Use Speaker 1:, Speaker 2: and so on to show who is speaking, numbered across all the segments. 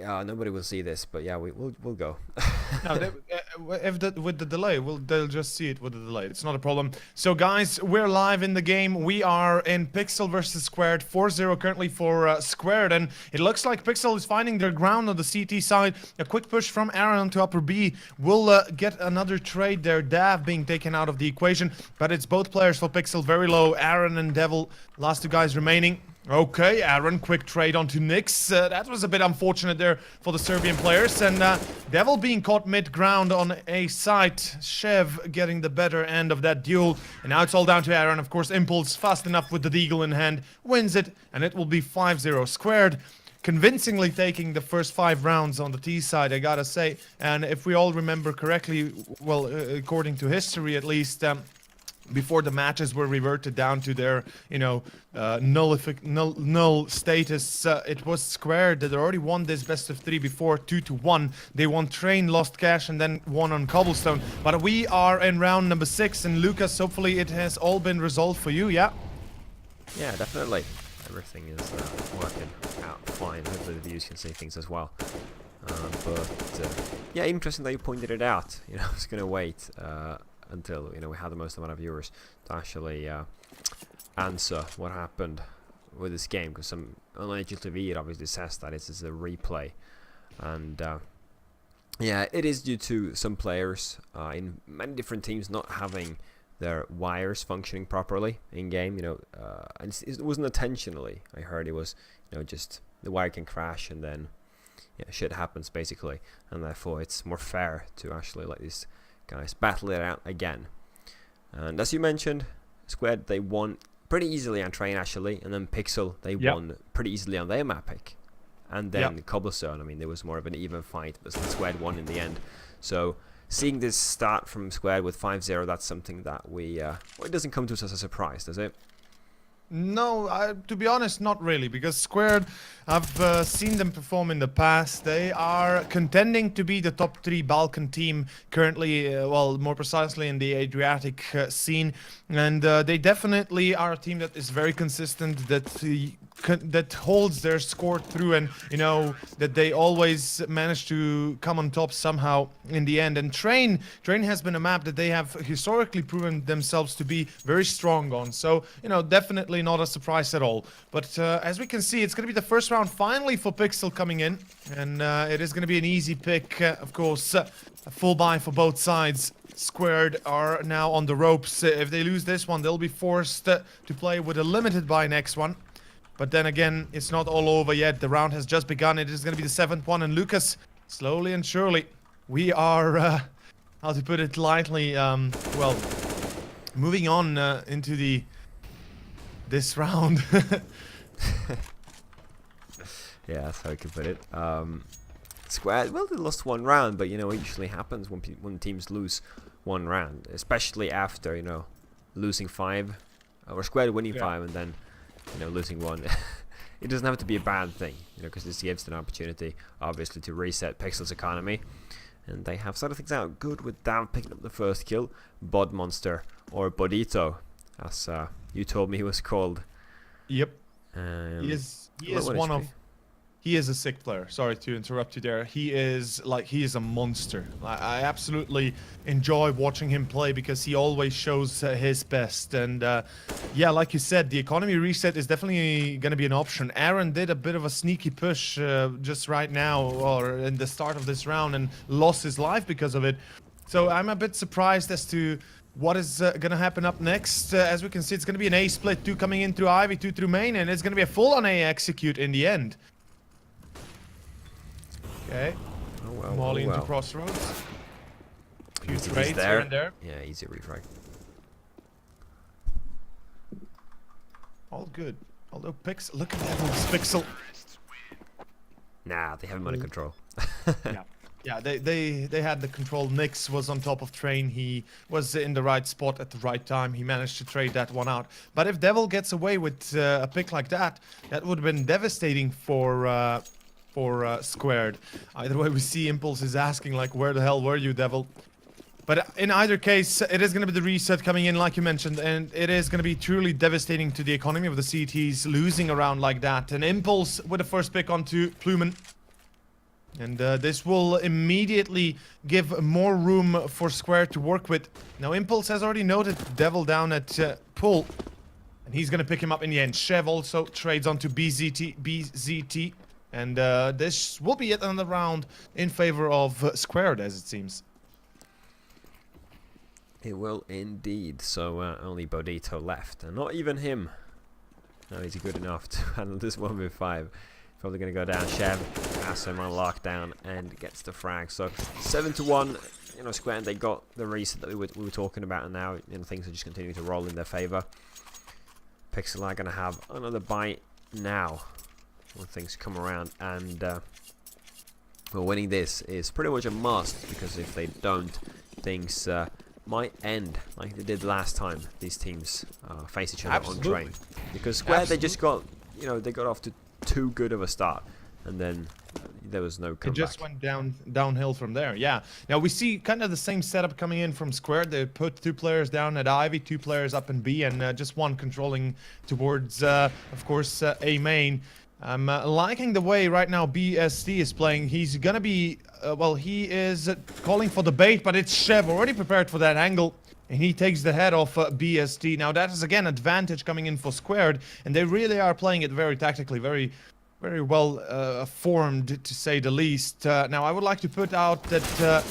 Speaker 1: nobody will see this, but yeah, we'll go.
Speaker 2: No, with the delay, they'll just see it with the delay. It's not a problem. So guys, we're live in the game. We are in Pixel versus Squared, 4-0 currently for Squared, and it looks like Pixel is finding their ground on the CT side. A quick push from Aaron to upper B will get another trade there. Dav being taken out of the equation, but it's both players for Pixel very low. Aaron and Devil, last two guys remaining. Okay, Aaron, quick trade onto Nyx. That was a bit unfortunate there for the Serbian players. And Devil being caught mid-ground on a site. Shev getting the better end of that duel. And now it's all down to Aaron. Of course, Impulse, fast enough with the Deagle in hand, wins it. And it will be 5-0 Squared. Convincingly taking the first 5 rounds on the T side, I gotta say. And if we all remember correctly, well, according to history at least, before the matches were reverted down to their, you know, null status, it was Squared that already won this best of 3 before, 2-1. They won Train, lost Cash, and then won on Cobblestone. But we are in round number 6, and Lucas, hopefully it has all been resolved for you, yeah?
Speaker 1: Yeah, definitely. Everything is working out fine. Hopefully the viewers can see things as well. Yeah, interesting that you pointed it out. You know, I was gonna wait until, you know, we had the most amount of viewers to actually answer what happened with this game, because on HLTV it obviously says that it is a replay, and yeah, it is due to some players in many different teams not having their wires functioning properly in game, you know, and it wasn't intentionally. I heard it was, you know, just the wire can crash and then, yeah, shit happens basically, and therefore it's more fair to actually let these guys battle it out again. And as you mentioned, Squared, they won pretty easily on Train actually, and then Pixel, they won pretty easily on their map pick, and then Cobblestone. I mean, there was more of an even fight, but Squared won in the end. So seeing this start from Squared with 5-0, that's something that we well, it doesn't come to us as a surprise, does it?
Speaker 2: No, to be honest, not really, because Squared, I've seen them perform in the past. They are contending to be the top 3 Balkan team currently, well, more precisely in the Adriatic scene, and they definitely are a team that is very consistent, that holds their score through, and, you know, that they always manage to come on top somehow in the end. And Train has been a map that they have historically proven themselves to be very strong on, so, you know, definitely not a surprise at all. But as we can see, it's going to be the first round finally for Pixel coming in, and it is going to be an easy pick, of course, a full buy for both sides. Squared are now on the ropes. If they lose this one, they'll be forced to play with a limited buy next one. But then again, it's not all over yet. The round has just begun. It is going to be the 7th one, and Lucas, slowly and surely, we are, how to put it lightly, well, moving on into this round.
Speaker 1: Yeah, that's how I can put it. Squared, well, they lost 1 round, but, you know, it usually happens when teams lose 1 round, especially after, you know, losing 5, or Squared winning 5, and then, you know, losing 1. It doesn't have to be a bad thing, you know, because this gives them an opportunity, obviously, to reset Pixel's economy. And they have started things out good with Dav picking up the first kill, Bod Monster, or Bodito, as you told me he was called.
Speaker 2: Yep. He is one of... He is a sick player. Sorry to interrupt you there. He is a monster. I absolutely enjoy watching him play because he always shows his best. And yeah, like you said, the economy reset is definitely going to be an option. Aaron did a bit of a sneaky push just right now, or in the start of this round, and lost his life because of it. So I'm a bit surprised as to what is going to happen up next. As we can see, it's going to be an A split, 2 coming in through Ivy, 2 through main, and it's going to be a full-on A execute in the end. Okay.
Speaker 1: Oh well.
Speaker 2: Molly into Crossroads. A few trades here and there.
Speaker 1: Yeah, easy refrag.
Speaker 2: All good. Although Pixel, look at that Pixel.
Speaker 1: Nah, they have him under control.
Speaker 2: Yeah, they had the control. Nyx was on top of Train. He was in the right spot at the right time. He managed to trade that one out. But if Devil gets away with a pick like that, that would have been devastating for Squared. Either way, we see Impulse is asking, like, where the hell were you, Devil? But in either case, it is going to be the reset coming in, like you mentioned, and it is going to be truly devastating to the economy of the CTs losing a round like that. And Impulse with the first pick onto Plumen. And this will immediately give more room for Square to work with. Now, Impulse has already noted Devil down at Pull. And he's going to pick him up in the end. Chev also trades onto BZT. And this will be yet another round in favor of Squared, as it seems.
Speaker 1: It will indeed. So only Bodito left. And not even him. No, he's good enough to handle this 1v5. Probably going to go down. Chev has him on lockdown and gets the frag. So 7-1. You know, Square, they got the reset that we were talking about, and now things are just continuing to roll in their favor. Pixel are going to have another bite now when things come around, and well, winning this is pretty much a must, because if they don't, things might end like they did last time these teams face each other on train. Because Square, they just got, they got off to too good of a start, and then there was no comeback.
Speaker 2: It just went downhill from there. Yeah. Now we see kind of the same setup coming in from Square. They put 2 players down at Ivy, 2 players up in B, and just 1 controlling towards, of course, A main. I'm liking the way right now BST is playing. He's gonna be, well, he is calling for the bait, but it's Chev already prepared for that angle. And he takes the head off BST. Now that is again advantage coming in for Squared, and they really are playing it very tactically, very well formed, to say the least. Now I would like to put out that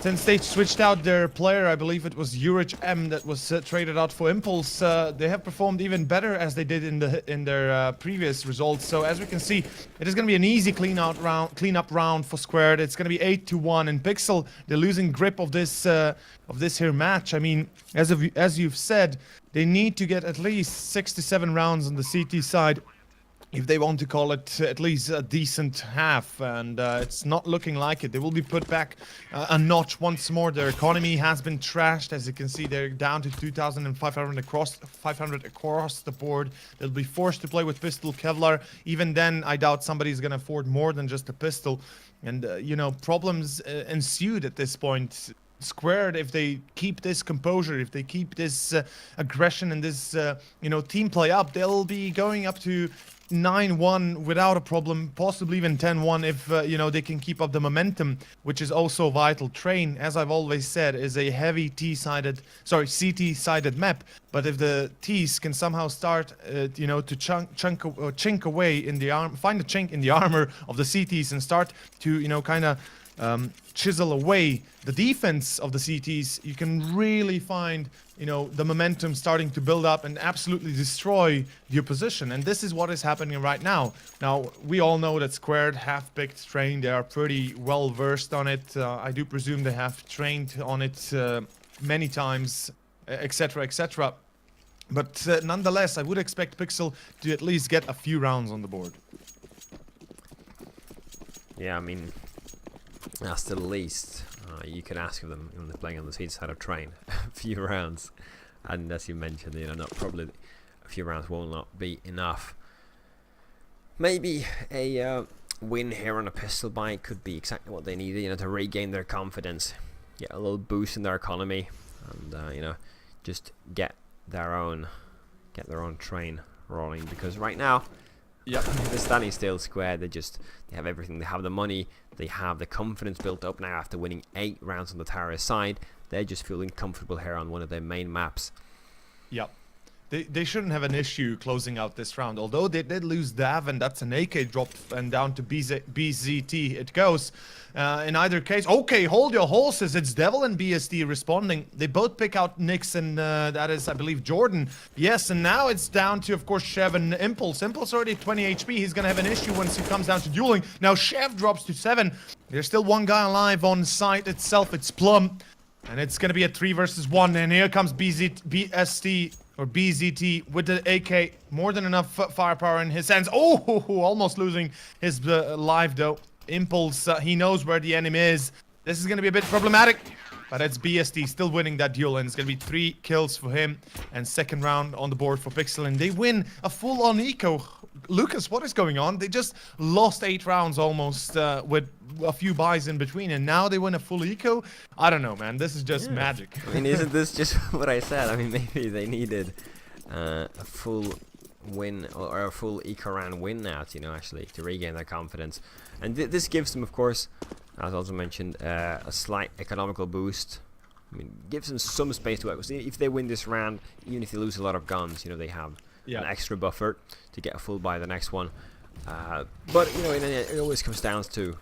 Speaker 2: since they switched out their player, I believe it was Urich M that was traded out for Impulse, they have performed even better as they did in their previous results. So as we can see, it is going to be an easy cleanup round for Squared. It's going to be 8-1, and Pixel, they're losing grip of this here match. I mean, as you've said, they need to get at least 6 to 7 rounds on the CT side if they want to call it at least a decent half, and it's not looking like it. They will be put back a notch once more. Their economy has been trashed. As you can see, they're down to 2,500 across the board. They'll be forced to play with pistol Kevlar. Even then, I doubt somebody's going to afford more than just a pistol. And, problems ensued at this point. Squared, if they keep this composure, if they keep this aggression and this, team play up, they'll be going up to 9-1 without a problem, possibly even 10-1 if, they can keep up the momentum, which is also vital. Train, as I've always said, is a heavy CT-sided map, but if the T's can somehow start, to chink away in the arm, find a chink in the armor of the CTs and start to, kind of chisel away the defense of the CTs, you can really find, the momentum starting to build up and absolutely destroy the opposition. And this is what is happening right now. Now, we all know that Squared have picked Train. They are pretty well versed on it. I do presume they have trained on it many times, etc., etc. But nonetheless, I would expect Pixel to at least get a few rounds on the board.
Speaker 1: Yeah, I mean, that's the least you can ask of them when they're playing on the sweet side of Train. A few rounds, and as you mentioned, probably a few rounds will not be enough. Maybe a win here on a pistol bite could be exactly what they needed, to regain their confidence, get a little boost in their economy, and just get their own train rolling. Because right now, they're standing still. Square, they have everything. They have the money, they have the confidence built up now after winning 8 rounds on the Tara side. They're just feeling comfortable here on one of their main maps.
Speaker 2: Yep. They shouldn't have an issue closing out this round, although they did lose Dav, and that's an AK drop, and down to BZT it goes. In either case, okay, hold your horses. It's Devil and BSD responding. They both pick out Nix, and that is, I believe, Jordan. Yes, and now it's down to, of course, Chev and Impulse. Impulse already at 20 HP. He's going to have an issue once he comes down to dueling. Now Chev drops to 7. There's still one guy alive on site itself. It's Plum. And it's going to be a 3 versus 1. And here comes BST. Or BZT with the AK, more than enough firepower in his hands. Oh, almost losing his life though. Impulse, he knows where the enemy is. This is going to be a bit problematic, but it's BST still winning that duel, and it's going to be 3 kills for him, and second round on the board for Pixel, and they win a full-on eco. Lucas, what is going on? They just lost 8 rounds almost with a few buys in between, and now they win a full eco? I don't know, man. This is just magic.
Speaker 1: I mean, isn't this just what I said? I mean, maybe they needed a full win or a full eco round win now to, actually to regain their confidence. And this gives them, of course, as also mentioned, a slight economical boost. I mean, gives them some space to work. So if they win this round, even if they lose a lot of guns, they have an extra buffer to get a full buy the next one. But it always comes down to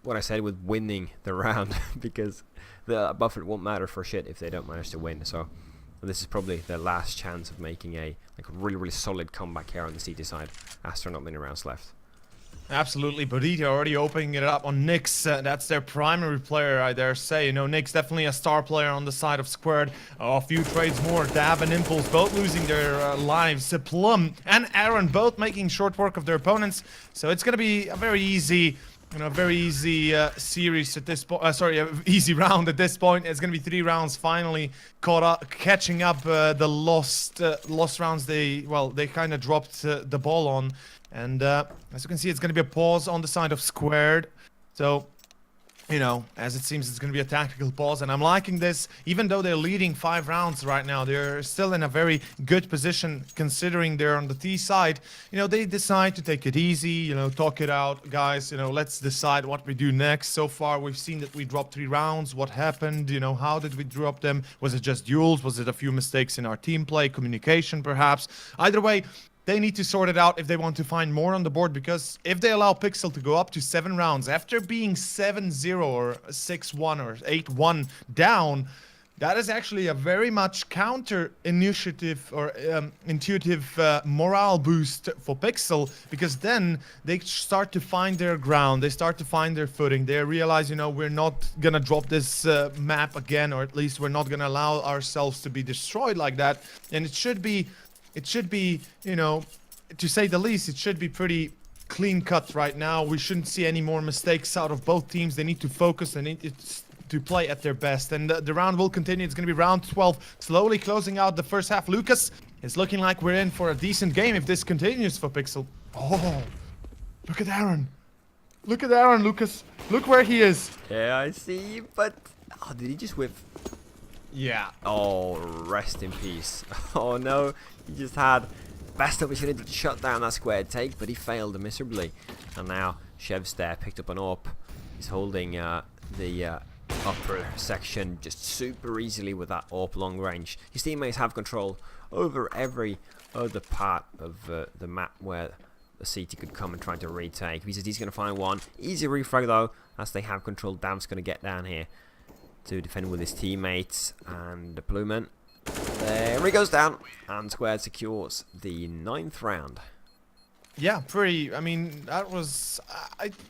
Speaker 1: what I said with winning the round, because the buffer won't matter for shit if they don't manage to win. So this is probably their last chance of making a really solid comeback here on the CT side, as there are not many rounds left.
Speaker 2: Absolutely, Bodita already opening it up on Nyx. That's their primary player, I dare say. Nyx definitely a star player on the side of Squared. A few trades more. Dab and Impulse both losing their lives. Plum and Aaron both making short work of their opponents. So it's going to be a very easy, series at this point. Easy round at this point. It's going to be 3 rounds finally catching up the lost rounds. They kind of dropped the ball on. And as you can see, it's going to be a pause on the side of Squared. So, as it seems, it's going to be a tactical pause. And I'm liking this. Even though they're leading 5 rounds right now, they're still in a very good position considering they're on the T side. They decide to take it easy, talk it out. Guys, let's decide what we do next. So far, we've seen that we dropped 3 rounds. What happened? How did we drop them? Was it just duels? Was it a few mistakes in our team play? Communication, perhaps? Either way, they need to sort it out if they want to find more on the board, because if they allow Pixel to go up to 7 rounds after being 7-0 or 6-1 or 8-1 down, that is actually a very much counter-initiative or intuitive morale boost for Pixel, because then they start to find their ground, they start to find their footing, they realize, we're not gonna drop this map again, or at least we're not gonna allow ourselves to be destroyed like that, and it should be, to say the least, it should be pretty clean cut right now. We shouldn't see any more mistakes out of both teams. They need to focus, they need to play at their best. And the round will continue. It's going to be round 12, slowly closing out the first half. Lucas, it's looking like we're in for a decent game if this continues for Pixel. Oh, look at Aaron. Look at Aaron, Lucas. Look where he is.
Speaker 1: Yeah, I see, but... Oh, did he just whiff?
Speaker 2: Yeah.
Speaker 1: Oh, rest in peace. Oh no, he just had best opportunity to shut down that square take, but he failed miserably. And now Chev's there, picked up an AWP. He's holding the upper section just super easily with that AWP long range. His teammates have control over every other part of the map where the CT could come and try to retake. He says he's going to find one. Easy refrag though, as they have control. Dam's going to get down here to defend with his teammates, and the Plumen, there he goes down, and Squared secures the 9th round.
Speaker 2: Yeah, I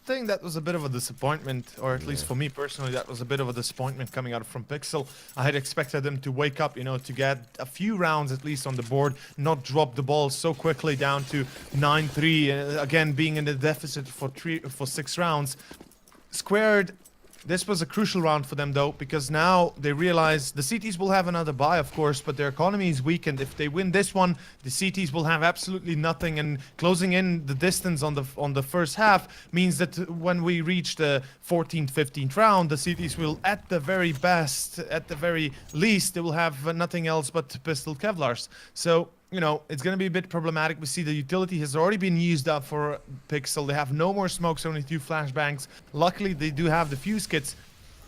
Speaker 2: think that was a bit of a disappointment, or at least for me personally, that was a bit of a disappointment coming out from Pixel. I had expected them to wake up, to get a few rounds at least on the board, not drop the ball so quickly down to 9-3, again being in the deficit for 6 rounds. Squared, this was a crucial round for them though, because now they realize the CTs will have another buy, of course, but their economy is weakened. If they win this one, the CTs will have absolutely nothing, and closing in the distance on the first half means that when we reach the 14th, 15th round, the CTs will, at the very best, at the very least, they will have nothing else but pistol Kevlars. So, it's going to be a bit problematic. We see the utility has already been used up for Pixel. They have no more smokes, only 2 flashbangs. Luckily, they do have the fuse kits,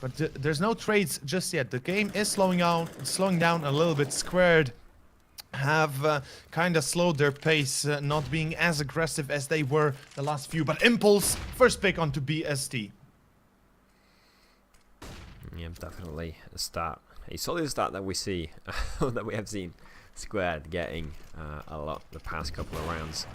Speaker 2: but there's no trades just yet. The game is slowing down a little bit. Squared have kind of slowed their pace, not being as aggressive as they were the last few. But Impulse, first pick onto BST.
Speaker 1: Yeah, definitely a start. A solid start that we see, that we have seen Squared getting a lot the past couple of rounds.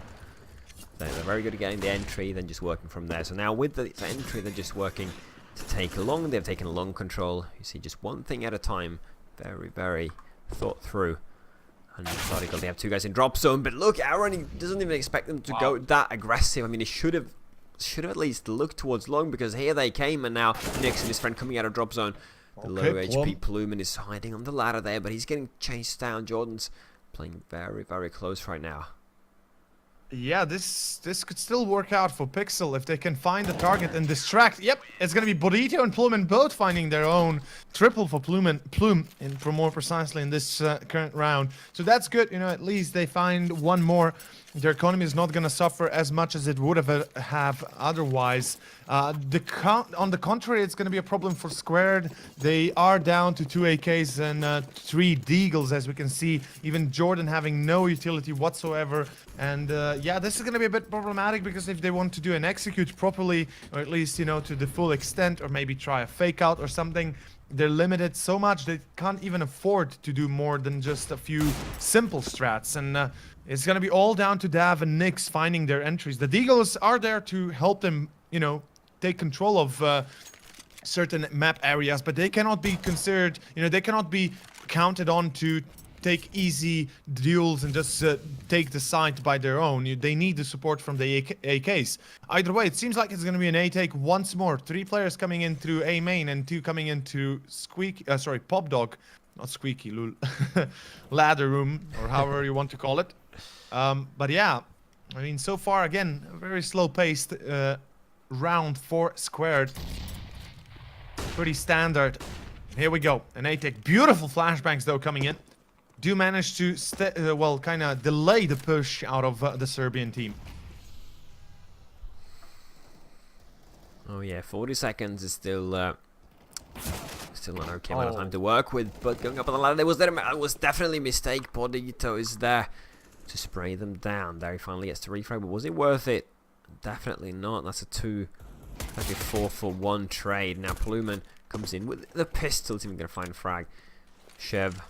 Speaker 1: They're very good at getting the entry, then just working from there. So now with the entry, they're just working to take along. They've taken long control. You see, just one thing at a time. Very, very thought through. And methodical. They have 2 guys in drop zone, but look, Aaron, he doesn't even expect them to go that aggressive. I mean, he should have at least looked towards long, because here they came, and now Nyx and his friend coming out of drop zone. The low HP Plumen is hiding on the ladder there, but he's getting chased down. Jordan's playing very, very close right now.
Speaker 2: Yeah, this could still work out for Pixel if they can find the target and distract. Yep, it's gonna be Burrito and Plume both finding their own triple for Plume, and for more precisely in this current round. So that's good. You know, at least they find one more. Their economy is not gonna suffer as much as it would have otherwise. On the contrary, it's gonna be a problem for Squared. They are down to 2 AKs and 3 Deagles, as we can see. Even Jordan having no utility whatsoever. And yeah, this is going to be a bit problematic because if they want to do an execute properly, or at least, you know, to the full extent, or maybe try a fake out or something, they're limited so much they can't even afford to do more than just a few simple strats. And it's going to be all down to Dav and Nyx finding their entries. The Deagles are there to help them, you know, take control of certain map areas, but they cannot be considered, you know, they cannot be counted on to take easy duels and just take the site by their own. They need the support from the AKs. Either way, it seems like it's going to be an A take once more. 3 players coming in through A main and 2 coming into Pop Dog, not Squeaky, lul. Ladder room, or however you want to call it. But yeah, I mean, so far, again, a very slow-paced round for Squared. Pretty standard. Here we go. An A take. Beautiful flashbangs, though, coming in. Do manage to, well, kind of delay the push out of the Serbian team.
Speaker 1: Oh yeah, 40 seconds is still an okay amount of time to work with, but going up on the ladder, it was definitely a mistake. Bodito is there to spray them down. There he finally gets to refrag, but was it worth it? Definitely not. That's a 4-for-1 trade. Now Plumen comes in with the pistol. He's even going to find frag. Chev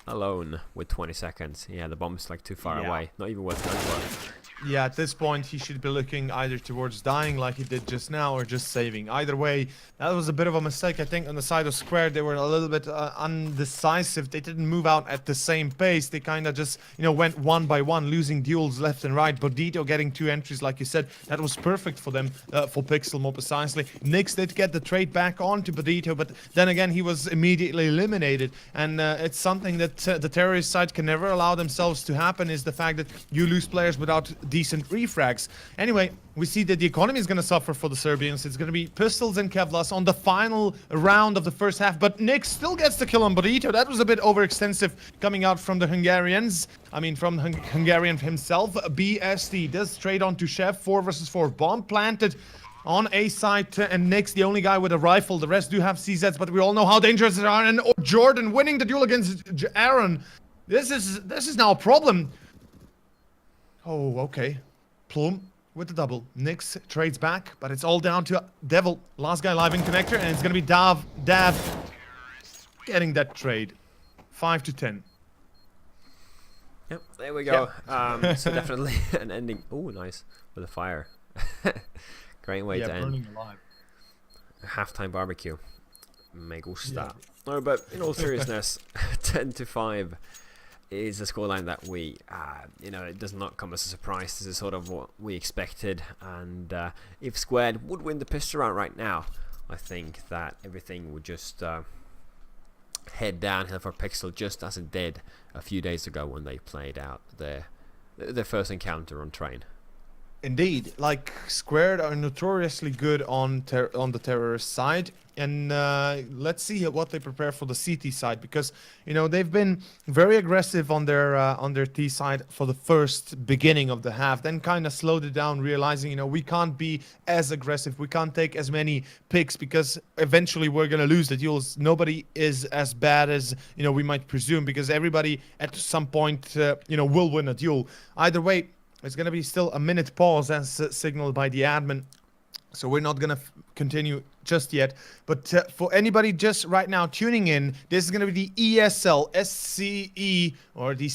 Speaker 1: alone with 20 seconds. Yeah, the bomb's like too far away. Not even worth going for.
Speaker 2: Yeah, at this point, he should be looking either towards dying like he did just now or just saving. Either way, that was a bit of a mistake, I think, on the side of Square. They were a little bit undecisive. They didn't move out at the same pace. They kind of just, you know, went one by one, losing duels left and right. Bodito getting 2 entries, like you said, that was perfect for them, for Pixel more precisely. Nyx did get the trade back onto Bodito, but then again, he was immediately eliminated. And it's something that the terrorist side can never allow themselves to happen, is the fact that you lose players without decent refrags. Anyway, we see that the economy is going to suffer for the Serbians. It's going to be Pistols and Kevlas on the final round of the first half, but Nyx still gets the kill on Burrito. That was a bit overextensive coming out from the Hungarians. I mean, from Hungarian himself. BST does trade on to Chef, 4 versus 4. Bomb planted on A side, and Nyx, the only guy with a rifle. The rest do have CZs, but we all know how dangerous they are. And Jordan winning the duel against Aaron. This is now a problem. Oh, okay. Plume with the double. Nyx trades back, but it's all down to Devil. Last guy live in connector, and it's gonna be Dav getting that trade. 5-10.
Speaker 1: Yep, there we go. Yep. So definitely an ending. Oh, nice. With a fire. Great way to end.
Speaker 2: Burning alive.
Speaker 1: Halftime barbecue. Me gusta. No, but in all seriousness, 10-5 is a scoreline that we, you know, it does not come as a surprise. This is sort of what we expected. And if Squared would win the pistol round right now, I think that everything would just head downhill for Pixel, just as it did a few days ago when they played out their first encounter on Train.
Speaker 2: Indeed, like Squared are notoriously good on the terrorist side, and let's see what they prepare for the CT side, because you know they've been very aggressive on their T side for the first beginning of the half, then kind of slowed it down, realizing, you know, we can't be as aggressive, we can't take as many picks because eventually we're gonna lose the duels. Nobody is as bad as, you know, we might presume, because everybody at some point you know, will win a duel. Either way, it's going to be still a minute pause as signaled by the admin. So we're not going to continue just yet. But for anybody just right now tuning in, this is going to be the ESL SCE, or the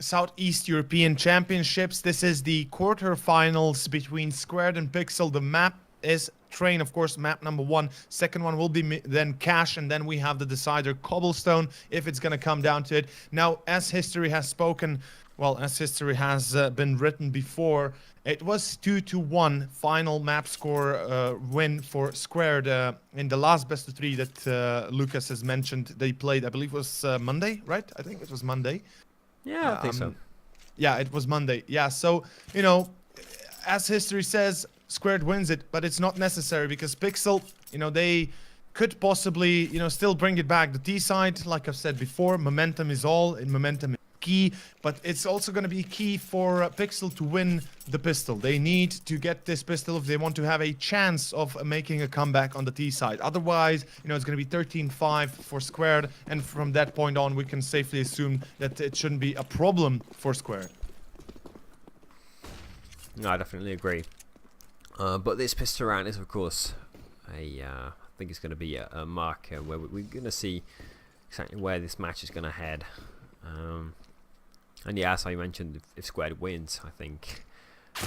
Speaker 2: Southeast European Championships. This is the quarterfinals between Squared and Pixel. The map is Train, of course, map number 1. Second one will be then Cash, and then we have the decider Cobblestone, if it's going to come down to it. Now, as history has spoken, well, as history has been written before, it was 2-1 final map score win for Squared in the last best of 3 that Lucas has mentioned. They played, I believe it was Monday, right? I think it was Monday.
Speaker 1: Yeah, I think so.
Speaker 2: Yeah, it was Monday. Yeah, so, you know, as history says, Squared wins it, but it's not necessary because Pixel, you know, they could possibly, you know, still bring it back. The T side, like I've said before, momentum is all, and momentum is key, but it's also going to be key for Pixel to win the pistol. They need to get this pistol if they want to have a chance of making a comeback on the T side. Otherwise, you know, it's going to be 13-5 for Squared, and from that point on, we can safely assume that it shouldn't be a problem for Squared.
Speaker 1: No, I definitely agree. But this pistol round is, of course, I think it's going to be a marker where we're going to see exactly where this match is going to head. And yeah, as I mentioned, if Squared wins, I think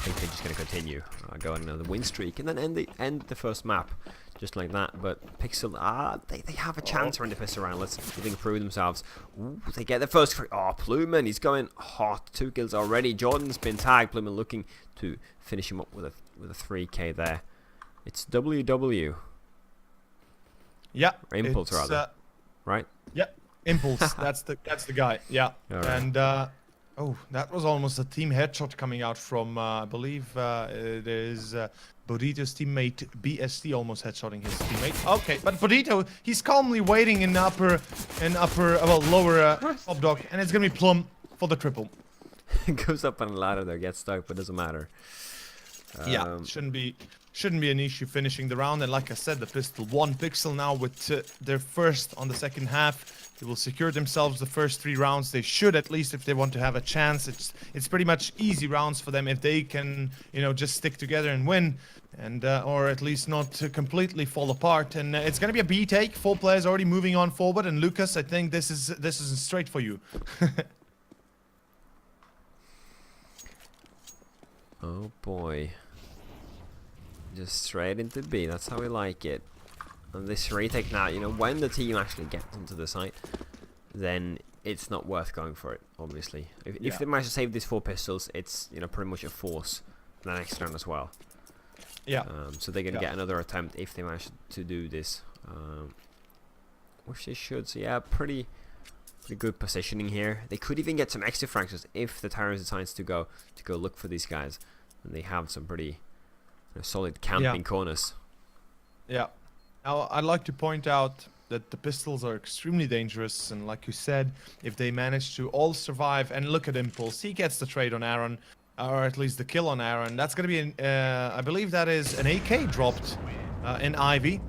Speaker 1: they're just going to continue, go on another win streak, and then end the first map just like that. But Pixel, they have a chance around the pistol round. Let's see if they can prove themselves. Ooh, they get the first free. Oh, Plumen, he's going hot. 2 kills already. Jordan's been tagged. Plumen looking to finish him up with a 3k there. It's WW.
Speaker 2: Yeah.
Speaker 1: Or Impulse, rather. Right?
Speaker 2: Yeah. Impulse. that's the guy. Yeah.
Speaker 1: All right.
Speaker 2: And oh, that was almost a team headshot coming out from I believe there's Burrito's teammate BST almost headshotting his teammate. Okay, but Burrito, he's calmly waiting in lower top dog, and it's gonna be Plum for the triple.
Speaker 1: Goes up on a ladder there, gets stuck, but doesn't matter.
Speaker 2: Yeah, shouldn't be an issue finishing the round. And like I said, the pistol won. Pixel now with their first on the second half. They will secure themselves the first 3 rounds. They should, at least, if they want to have a chance. It's pretty much easy rounds for them if they can, you know, just stick together and win, and or at least not completely fall apart. And it's gonna be a B take. 4 players already moving on forward. And Lucas, I think this is straight for you.
Speaker 1: Oh boy. Just straight into B, that's how we like it. And this retake now, you know, when the team actually gets onto the site, then it's not worth going for it, obviously. If they manage to save these 4 pistols, it's, you know, pretty much a force for the next round as well.
Speaker 2: Yeah.
Speaker 1: So they're going to get another attempt if they manage to do this. Which they should. So yeah, pretty good positioning here. They could even get some extra fractures if the Tyrant decides to go look for these guys, and they have some pretty solid camping corners.
Speaker 2: Yeah. Now I'd like to point out that the pistols are extremely dangerous, and like you said, if they manage to all survive, and look at Impulse, he gets the trade on Aaron, or at least the kill on Aaron. That's gonna be an I believe that is an AK dropped in Ivy.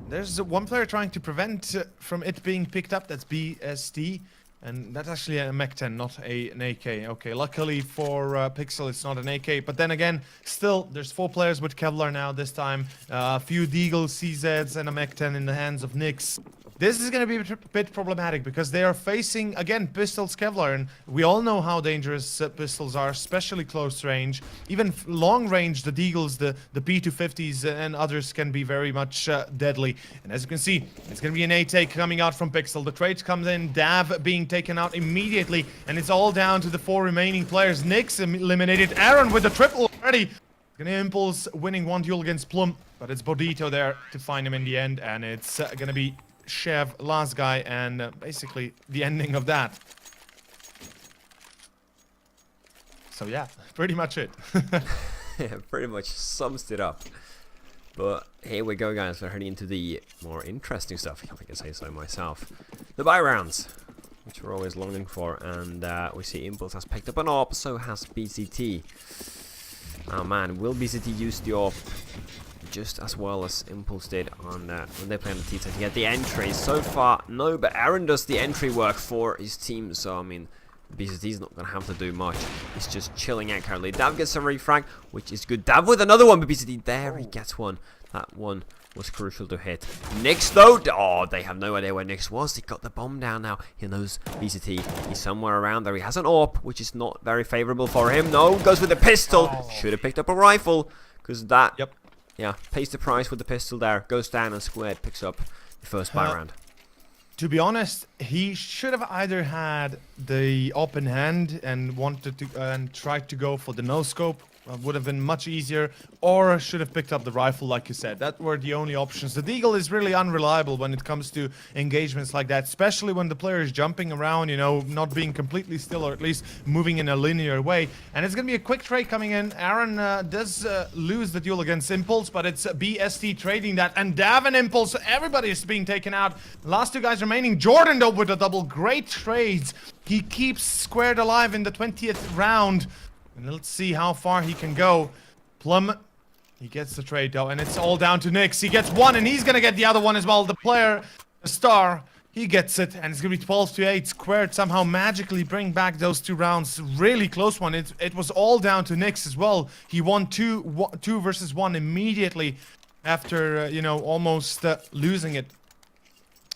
Speaker 2: There's one player trying to prevent from it being picked up. That's BST. And that's actually a Mech 10, not an AK. Okay, luckily for Pixel, it's not an AK. But then again, still, there's 4 players with Kevlar now this time. A few Deagle CZs and a Mech 10 in the hands of Nyx. This is going to be a bit problematic because they are facing, again, pistols Kevlar. And we all know how dangerous pistols are, especially close range. Even long range, the Deagles, the P250s and others can be very much deadly. And as you can see, it's going to be an A-take coming out from Pixel. The trade comes in, Dav being taken out immediately. And it's all down to the 4 remaining players. Nyx eliminated. Aaron with the triple already. Gonna Impulse winning 1 duel against Plum. But it's Bodito there to find him in the end. And it's gonna be Chev, last guy, and basically the ending of that. So yeah, pretty much it.
Speaker 1: Yeah, pretty much sums it up. But here we go, guys. We're heading into the more interesting stuff, if I can say so myself. The buy rounds, which we're always longing for, and we see Impulse has picked up an AWP, so has BCT. Oh man, will BCT use the AWP just as well as Impulse did on when they play on the T-side to get the entry? So far, no, but Aaron does the entry work for his team, so I mean, BCT's not going to have to do much. He's just chilling out currently. Dav gets a refrag, which is good. Dav with another one, but BCT, there he gets one. That one was crucial to hit. Nyx though, oh, they have no idea where Nyx was. He got the bomb down now. He knows BCT. He's somewhere around there. He has an AWP, which is not very favorable for him. No, goes with the pistol. Should have picked up a rifle, because that, yeah, pays the price with the pistol there. Goes down and Squared picks up the first buy round.
Speaker 2: To be honest, he should have either had the AWP in hand and wanted to and tried to go for the no scope would have been much easier, or should have picked up the rifle, like you said. That were the only options. The deagle is really unreliable when it comes to engagements like that, especially when the player is jumping around, you know, not being completely still, or at least moving in a linear way. And it's going to be a quick trade coming in. Aaron does lose the duel against Impulse, but it's BST trading that, and Dav and Impulse, everybody is being taken out. Last two guys remaining. Jordan, though, with a double. Great trades. He keeps Squared alive in the 20th round. And let's see how far he can go. Plum, he gets the trade though, and it's all down to Nyx. He gets one, and he's gonna get the other one as well. The player, the star, he gets it, and it's gonna be 12-8. Squared somehow magically bring back those 2 rounds. Really close one. It was all down to Nyx as well. He won 2 versus 1 immediately after, you know, almost losing it.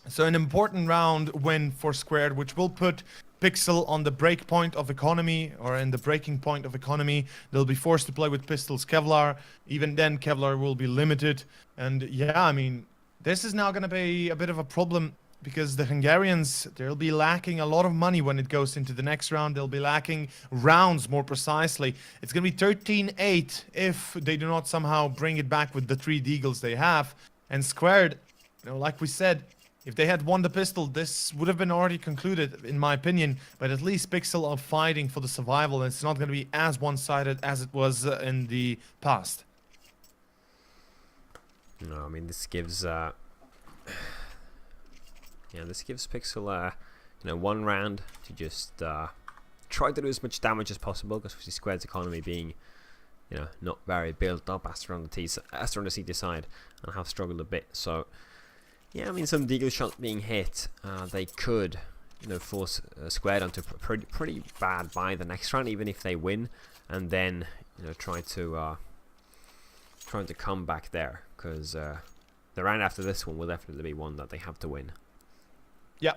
Speaker 2: So an important round win for Squared, which will put Pixel on the break point of economy, or in the breaking point of economy. They'll be forced to play with Pistols Kevlar. Even then, Kevlar will be limited. And yeah, I mean, this is now going to be a bit of a problem, because the Hungarians, they'll be lacking a lot of money when it goes into the next round. They'll be lacking rounds, more precisely. It's going to be 13-8 if they do not somehow bring it back with the 3 deagles they have. And Squared, you know, like we said, if they had won the pistol, this would have been already concluded, in my opinion. But at least Pixel are fighting for the survival, and it's not going to be as one-sided as it was in the past.
Speaker 1: No, I mean, this gives yeah, this gives Pixel you know, 1 round to just try to do as much damage as possible, because we see Squared's economy being, you know, not very built up as they're on the CT side, and have struggled a bit. So yeah, I mean, some deagle shots being hit, they could, you know, force Squared onto pretty bad by the next round, even if they win, and then, you know, trying to come back there, because the round after this one will definitely be one that they have to win.
Speaker 2: Yeah,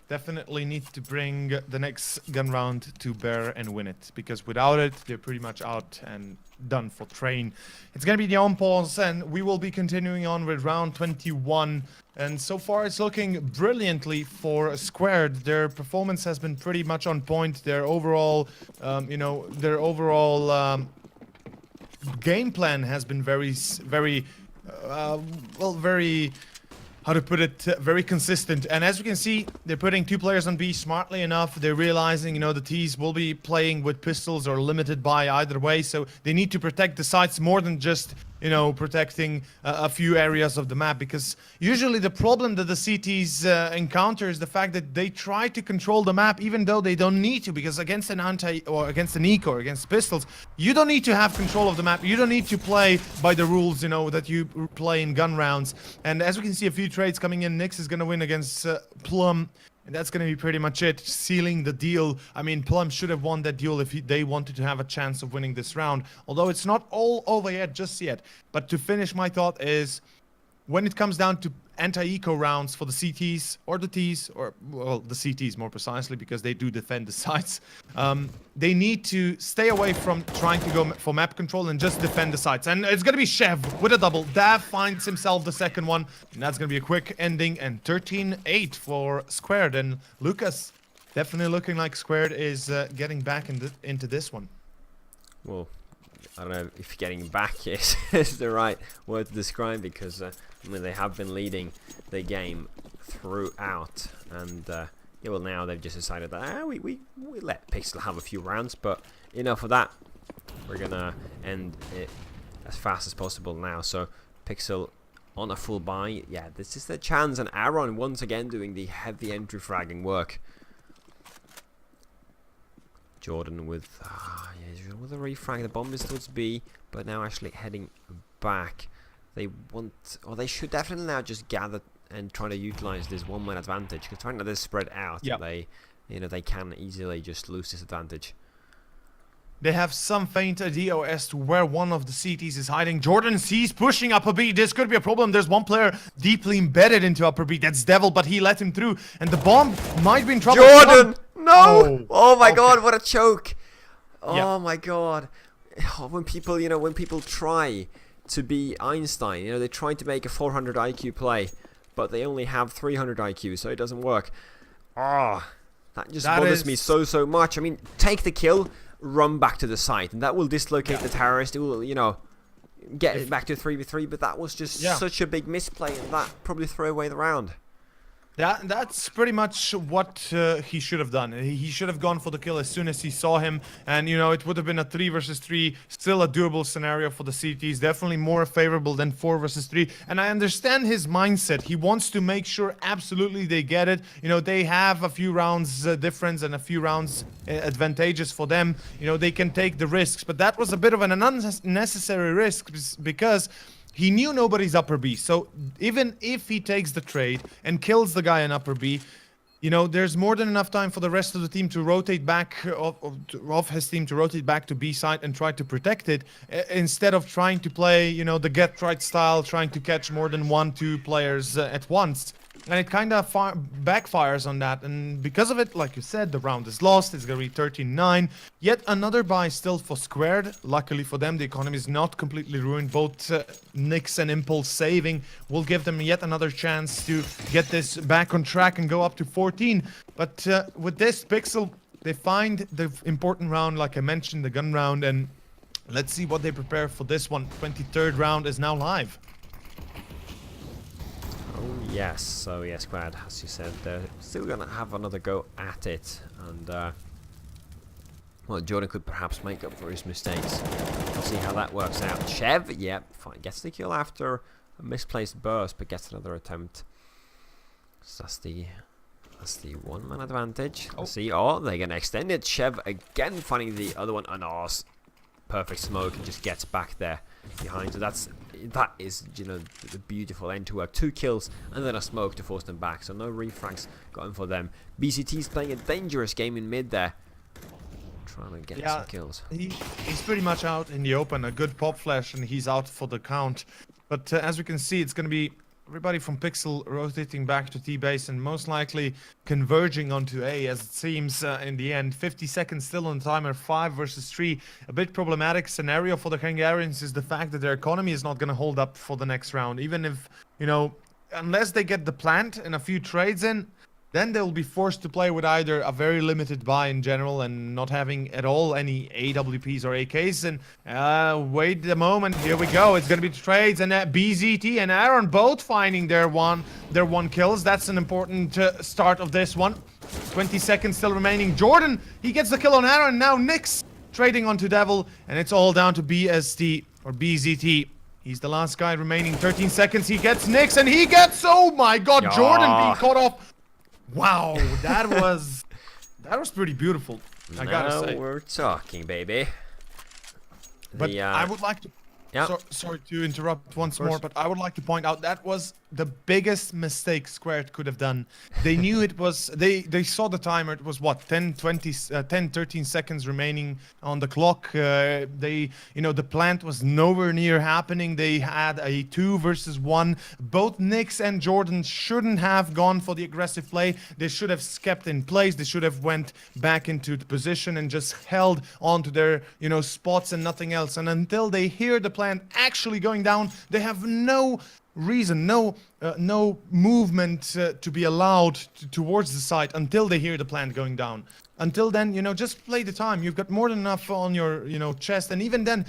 Speaker 2: definitely need to bring the next gun round to bear and win it, because without it, they're pretty much out and done for Train. It's gonna be the on pause, and we will be continuing on with round 21. And so far, it's looking brilliantly for Squared. Their performance has been pretty much on point. Their overall, you know, game plan has been very, how to put it, very consistent. And as you can see, they're putting 2 players on B smartly enough. They're realizing, you know, the T's will be playing with pistols or limited by either way, so they need to protect the sites more than just, you know, protecting a few areas of the map, because usually the problem that the CTs encounter is the fact that they try to control the map even though they don't need to, because against an against an eco or against pistols, you don't need to have control of the map. You don't need to play by the rules, you know, that you play in gun rounds. And as we can see, a few trades coming in. Nyx is going to win against Plum, and that's going to be pretty much it, sealing the deal. I mean, Plum should have won that deal if they wanted to have a chance of winning this round, although it's not all over yet, just yet. But to finish my thought is, when it comes down to anti-eco rounds for the CTs or the Ts, or, well, the CTs more precisely, because they do defend the sites, they need to stay away from trying to go for map control and just defend the sites. And it's going to be Chev with a double. Dav finds himself the second one, and that's going to be a quick ending, and 13-8 for Squared. And Lucas, definitely looking like Squared is getting back into this one.
Speaker 1: Well, I don't know if getting back is the right word to describe, because I mean, they have been leading the game throughout, and yeah, well, now they've just decided that we let Pixel have a few rounds, but enough of that. We're gonna end it as fast as possible now. So Pixel on a full buy. Yeah, this is their chance, and Aaron once again doing the heavy entry fragging work. Jordan with yeah, with a refrag. The bomb is towards B, but now actually heading back. They want, or they should definitely now just gather and try to utilize this 1-man advantage, because right now they're spread out. Yep. They, you know, they can easily just lose this advantage.
Speaker 2: They have some faint idea as to where one of the CTs is hiding. Jordan sees pushing upper B. This could be a problem. There's one player deeply embedded into upper B. That's Devil, but he let him through, and the bomb might be in trouble.
Speaker 1: Jordan! No! Oh my god, what a choke! Oh my god. Oh, when people, you know, when people try to be Einstein, you know, they try to make a 400 IQ play, but they only have 300 IQ, so it doesn't work. Oh, that bothers me so much. I mean, take the kill, run back to the site, and that will dislocate the terrorist. It will, you know, get it back to 3v3. But that was just such a big misplay, and that probably threw away the round.
Speaker 2: That's pretty much what he should have done. He should have gone for the kill as soon as he saw him, and you know, it would have been a 3 versus 3, still a doable scenario for the CTs, definitely more favorable than 4 versus 3. And I understand his mindset. He wants to make sure absolutely they get it. You know, they have a few rounds difference and a few rounds advantageous for them. You know, they can take the risks, but that was a bit of an unnecessary risk because he knew nobody's upper B, so even if he takes the trade and kills the guy in upper B, you know, there's more than enough time for the rest of the team to rotate back, of his team to rotate back to B side and try to protect it, instead of trying to play, you know, the get right style, trying to catch more than 1-2 players at once. And it kind of backfires on that, and because of it, like you said, the round is lost. It's gonna be 13-9. Yet another buy still for Squared. Luckily for them, the economy is not completely ruined. Both Nyx and Impulse saving will give them yet another chance to get this back on track and go up to 14. But with this, Pixel, they find the important round, like I mentioned, the gun round, and let's see what they prepare for this one. 23rd round is now live.
Speaker 1: Yes, so yeah, Squad, as you said, they're still gonna have another go at it, and well, Jordan could perhaps make up for his mistakes. We'll see how that works out. Chev, yep, fine, gets the kill after a misplaced burst, but gets another attempt. So that's the one-man advantage. Let's see, they're gonna extend it. Chev again finding the other one, and perfect smoke, and just gets back there behind. So that is, you know, the beautiful end to work. 2 kills and then a smoke to force them back. So no refrags going for them. BCT's playing a dangerous game in mid there, trying to get some kills.
Speaker 2: He's pretty much out in the open. A good pop flash and he's out for the count. But as we can see, it's going to be everybody from Pixel rotating back to T-base and most likely converging onto A, as it seems in the end. 50 seconds still on the timer, 5 versus 3. A bit problematic scenario for the Hungarians is the fact that their economy is not going to hold up for the next round. Even if, you know, unless they get the plant and a few trades in, then they'll be forced to play with either a very limited buy in general and not having at all any AWPs or AKs. And wait a moment, here we go. It's gonna be trades, and BZT and Aaron both finding their one kills. That's an important start of this one. 20 seconds still remaining. Jordan, he gets the kill on Aaron. Now Nyx trading onto Devil, and it's all down to BST or BZT. He's the last guy remaining. 13 seconds. He gets Nyx, and he gets, oh my God, Jordan being caught off. Wow, that was pretty beautiful. I gotta say.
Speaker 1: We're talking, baby.
Speaker 2: But I would like to. Sorry to interrupt once more, but I would like to point out that was the biggest mistake Squared could have done. They knew it was. They saw the timer. It was what, 10, 13 seconds remaining on the clock. You know, the plant was nowhere near happening. They had a 2 versus 1. Both Nyx and Jordan shouldn't have gone for the aggressive play. They should have kept in place. They should have went back into the position and just held on to their, you know, spots and nothing else. And until they hear the plant actually going down, they have no reason, no movement to be allowed towards the site until they hear the plant going down. Until then, you know, just play the time. You've got more than enough on your, you know, chest. And even then,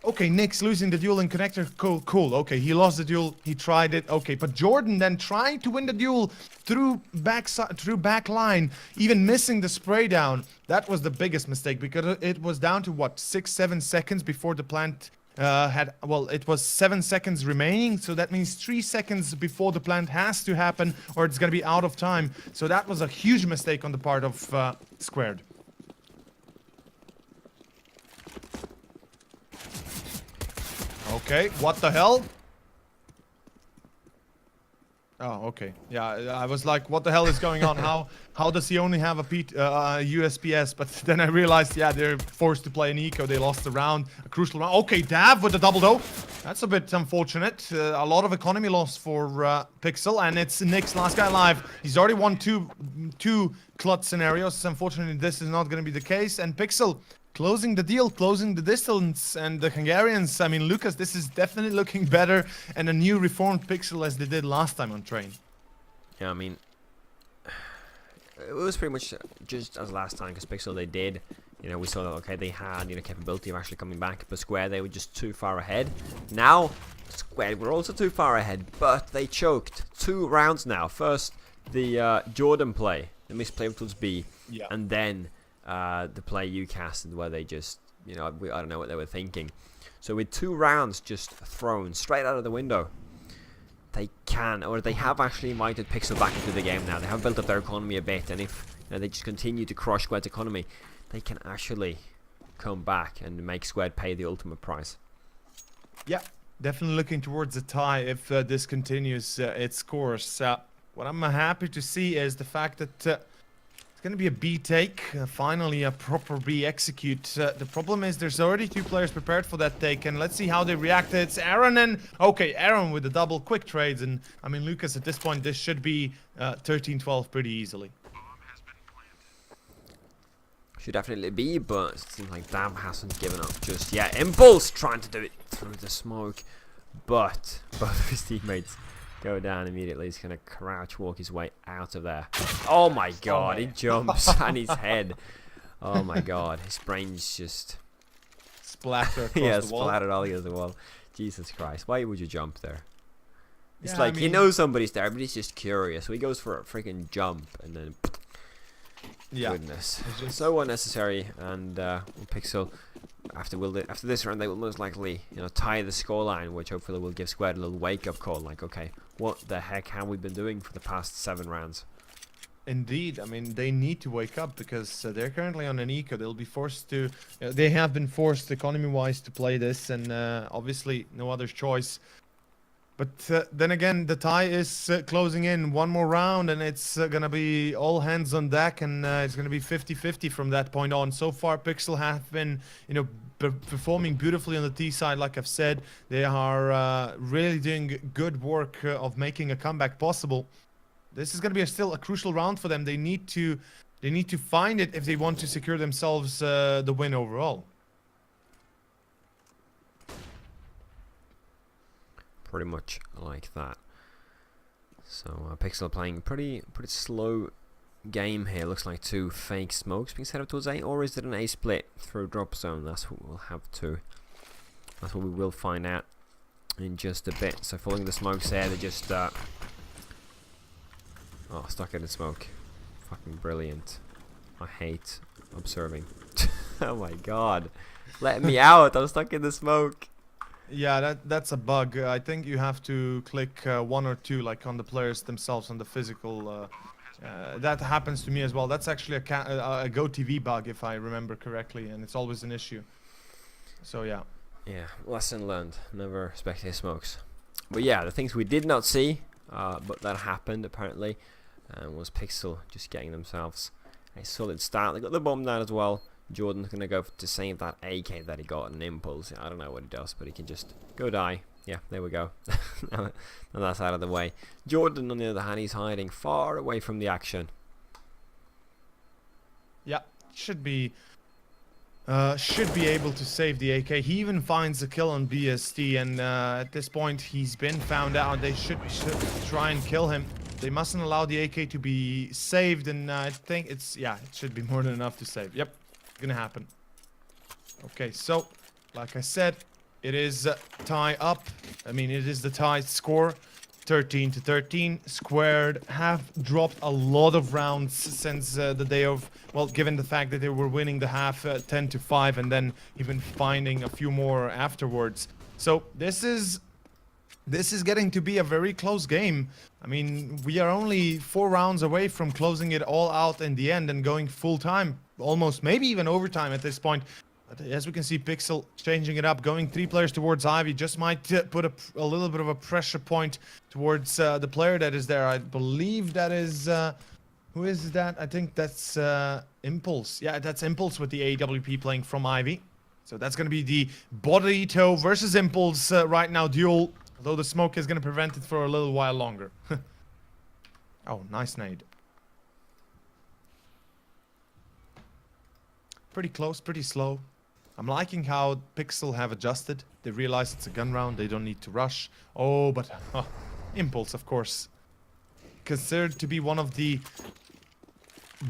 Speaker 2: okay, Nyx losing the duel in connector, cool. Okay, he lost the duel, he tried it, okay. But Jordan then trying to win the duel through back line, even missing the spray down. That was the biggest mistake, because it was down to what, 6-7 seconds before the plant it was 7 seconds remaining, so that means 3 seconds before the plant has to happen or it's gonna be out of time. So that was a huge mistake on the part of Squared. Okay, what the hell? Oh, okay. Yeah, I was like, what the hell is going on? How does he only have a USPS? But then I realized, yeah, they're forced to play an eco. They lost the round, a crucial round. Okay, Dav with the double though. That's a bit unfortunate. A lot of economy loss for Pixel, and it's Nyx, last guy alive. He's already won two clutch scenarios. Unfortunately, this is not going to be the case. And Pixel closing the deal, closing the distance, and the Hungarians, I mean, Lucas, this is definitely looking better, and a new reformed Pixel as they did last time on Train.
Speaker 1: Yeah, I mean, it was pretty much just as last time, because Pixel, they did You know, we saw that, okay, they had, you know, capability of actually coming back, but Square, they were just too far ahead. Now, Square were also too far ahead, but they choked 2 rounds now. First, the Jordan play, the misplay towards B,
Speaker 2: Yeah.
Speaker 1: and then the play you casted where they just, you know, I don't know what they were thinking. So with 2 rounds just thrown straight out of the window, they can, or they have actually invited Pixel back into the game now. They have built up their economy a bit, and if you know, they just continue to crush Square's economy, they can actually come back and make Square pay the ultimate price.
Speaker 2: Yeah, definitely looking towards a tie if this continues its course. What I'm happy to see is the fact that it's going to be a B take, finally a proper B execute. The problem is there's already 2 players prepared for that take, and let's see how they react. It's Aaron and... Okay, Aaron with the double quick trades, and I mean, Lucas, at this point, this should be 13-12 pretty easily.
Speaker 1: Should definitely be, but it seems like Dab hasn't given up just yet. Impulse trying to do it through the smoke, but both of his teammates go down immediately. He's going to crouch walk his way out of there. Oh my god, he jumps and his head. Oh my god, his brain's just...
Speaker 2: Splatter across
Speaker 1: yeah,
Speaker 2: the wall.
Speaker 1: splattered all against the wall. Jesus Christ, why would you jump there? It's
Speaker 2: Yeah,
Speaker 1: like,
Speaker 2: I
Speaker 1: he
Speaker 2: mean,
Speaker 1: knows somebody's there, but he's just curious. So he goes for a freaking jump, and then...
Speaker 2: Yeah.
Speaker 1: Goodness, so unnecessary. And Pixel, after this round, they will most likely, you know, tie the scoreline, which hopefully will give Squared a little wake-up call. Like, okay, what the heck have we been doing for the past 7 rounds?
Speaker 2: Indeed, I mean, they need to wake up because they're currently on an eco. They'll be forced to... they have been forced economy-wise to play this, and obviously no other choice. But then again, the tie is closing in. 1 more round, and it's going to be all hands on deck, and it's going to be 50-50 from that point on. So far, Pixel have been, you know, performing beautifully on the T side, like I've said. They are really doing good work of making a comeback possible. This is going to be still a crucial round for them. They need to find it if they want to secure themselves the win overall.
Speaker 1: Pretty much like that. So Pixel playing pretty slow game here. Looks like 2 fake smokes being set up towards A, or is it an A split through drop zone? That's what we'll have to. That's what we will find out in just a bit. So following the smokes there, they just stuck in the smoke. Fucking brilliant. I hate observing. Oh my god, let me out! I'm stuck in the smoke.
Speaker 2: Yeah, that's a bug. I think you have to click 1 or 2, like on the players themselves, on the physical. That happens to me as well. That's actually a GoTV bug, if I remember correctly, and it's always an issue. So yeah.
Speaker 1: Yeah, lesson learned. Never spectate smokes. But yeah, the things we did not see, but that happened apparently, was Pixel just getting themselves a solid start. They got the bomb down as well. Jordan's going to go to save that AK that he got an impulse. I don't know what he does, but he can just go die. Yeah, there we go. Now that's out of the way. Jordan, on the other hand, he's hiding far away from the action.
Speaker 2: Yeah, should be able to save the AK. He even finds a kill on BST, and at this point, he's been found out. They should try and kill him. They mustn't allow the AK to be saved, and I think it should be more than enough to save. Yep. Gonna happen. Okay, so like I said, it is tie up. I mean, it is the tie score, 13-13. Squared have dropped a lot of rounds since the day of, well, given the fact that they were winning the half 10-5 and then even finding a few more afterwards. So this is getting to be a very close game. I mean, we are only 4 rounds away from closing it all out in the end and going full time, almost, maybe even overtime at this point. But as we can see, Pixel changing it up, going 3 players towards Ivy, just might put a little bit of a pressure point towards the player that is there. I believe that is, who is that? I think that's Impulse. Yeah, that's Impulse with the AWP playing from Ivy. So that's going to be the Bodito versus Impulse right now duel. Although the smoke is going to prevent it for a little while longer. Oh, nice nade. Pretty close, pretty slow. I'm liking how Pixel have adjusted. They realize it's a gun round. They don't need to rush. Oh, but Impulse, of course. Considered to be one of the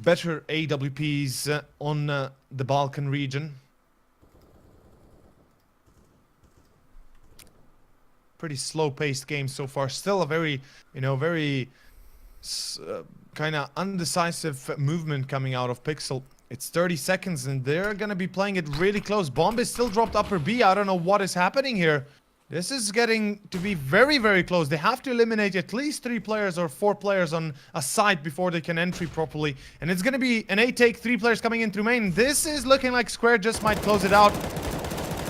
Speaker 2: better AWPs on the Balkan region. Pretty slow-paced game so far. Still a very, very kind of undecisive movement coming out of Pixel. It's 30 seconds and they're gonna be playing it really close. Bomb is still dropped upper B. I don't know what is happening here. This is getting to be very, very close. They have to eliminate at least 3 players or 4 players on a site before they can entry properly. And it's gonna be an 8-take, 3 players coming in through main. This is looking like Square just might close it out.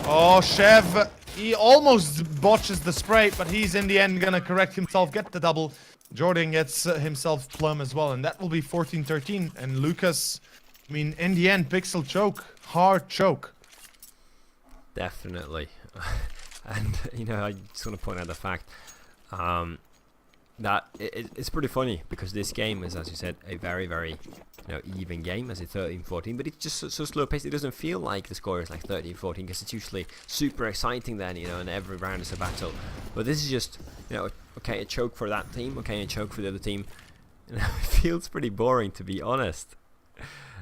Speaker 2: Oh, Chev, he almost botches the spray, but he's in the end gonna correct himself, get the double. Jordan gets himself plum as well, and that will be 14-13. And Lucas, I mean, in the end, Pixel choke, hard choke.
Speaker 1: Definitely. And, I just want to point out the fact that it's pretty funny because this game is, as you said, a very, very even game as a 13-14, but it's just so slow paced. It doesn't feel like the score is like 13-14 because it's usually super exciting then, and every round is a battle. But this is just, okay, a choke for that team, okay, a choke for the other team. It feels pretty boring, to be honest.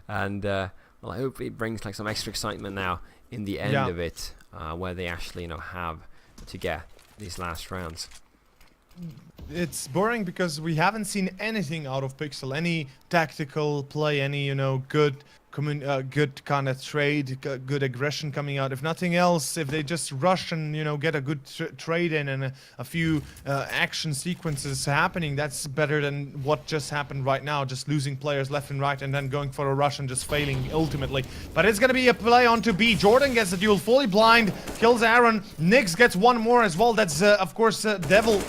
Speaker 1: And well, I hope it brings like some extra excitement now in the end of it, where they actually have to get these last rounds.
Speaker 2: It's boring because we haven't seen anything out of Pixel, any tactical play, any good kind of trade, good aggression coming out. If nothing else, if they just rush and get a good trade in and a few action sequences happening, that's better than what just happened right now, just losing players left and right and then going for a rush and just failing ultimately. But it's gonna be a play onto B. Jordan gets the duel, fully blind, kills Aaron. Nix gets one more as well. That's of course Devil.